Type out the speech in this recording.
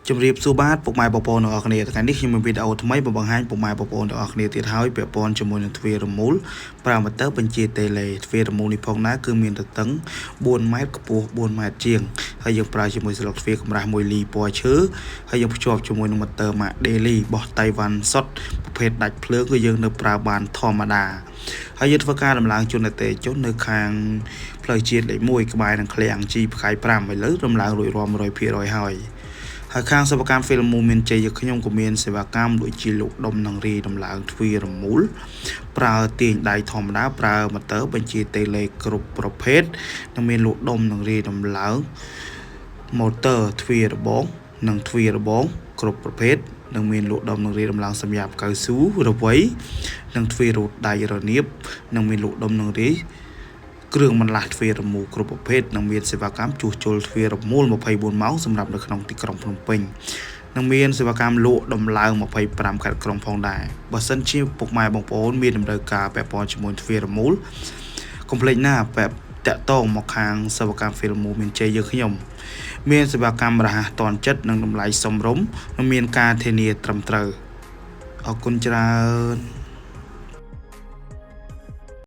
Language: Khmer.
ជំរាបសួរបាទពុកម៉ែបងប្អូនទាំងអស់គ្នាថ្ងៃនេះខ្ញុំមានវីដេអូថ្មីបង្ហាញពុកម៉ែបងប្អូនទាំងអស់គ្នាទៀតហើយពាក់ព័ន្ធជាមួយនឹងទ្វាររមូលប្រាម៉ាទ័របញ្ជាតេឡេទ្វាររមូលនេះផងណាគឺមានទទឹង4ម៉ែត្រខ្ពស់4ម៉ែត្រជាងហើយយើងប្រើជាមួយស្លឹកទ្វារកម្រាស់1លីពណ៌ឈើហើយយើងភ្ជាប់ជាមួយនឹងម៉ូទ័រ Mark Daily របស់តៃវ៉ាន់សុតប្រភេទដាច់ភ្លើងគឺយើងនៅប្រើបានធម្មតាហើយយើងធ្វើការដំឡើងជន់អតិជននៅខាងផ្លូវជាតិលេខ1ក្បែរនឹងឃ្លាំង G ផ្កាយ5ឥឡូវដំឡើងរួចរាល់ 100% ហើយខាងសេវាកម្ម Film មានជ័យខ្ញុំក៏មានសេវាកម្មដូចជាលក់ដុំនិងរីដំឡើងទ្វាររមូលប្រើទាញដៃធម្មតាប្រើម៉ូទ័របញ្ជាតេឡេគ្រប់ប្រភេទនិងមានលក់ដុំនិងរីដំឡើងម៉ូទ័រទ្វាររបងនិងទ្វាររបងគ្រប់ប្រភេទនិងមានលក់ដុំនិងរីដំឡើងសម្រាប់កៅស៊ូរវៃនិងទ្វាររត់ដៃរនៀបនិងមានលក់ដុំនិងរីគ្រឿងបន្លាស់ទ្វាររមូលគ្រប់ប្រភេទនិងមានសេវាកម្មជួសជុលទ្វាររមូល24ម៉ោងសម្រាប់នៅក្នុងទីក្រុងភ្នំពេញនិងមានសេវាកម្មលក់ដំឡើង25ខេត្តក្រុងផងដែរបើសិនជាពុកម៉ែបងប្អូនមានតម្រូវការពាក់ព័ន្ធជាមួយទ្វាររមូលកុំភ្លេចណាតាក់ទងមកខាងសេវាកម្ម Film មានជ័យយើងខ្ញុំមានសេវាកម្មរហ័សទាន់ចិត្តនិងតម្លៃសមរម្យនិងមានការធានាត្រឹមត្រូវអរគុណច្រើន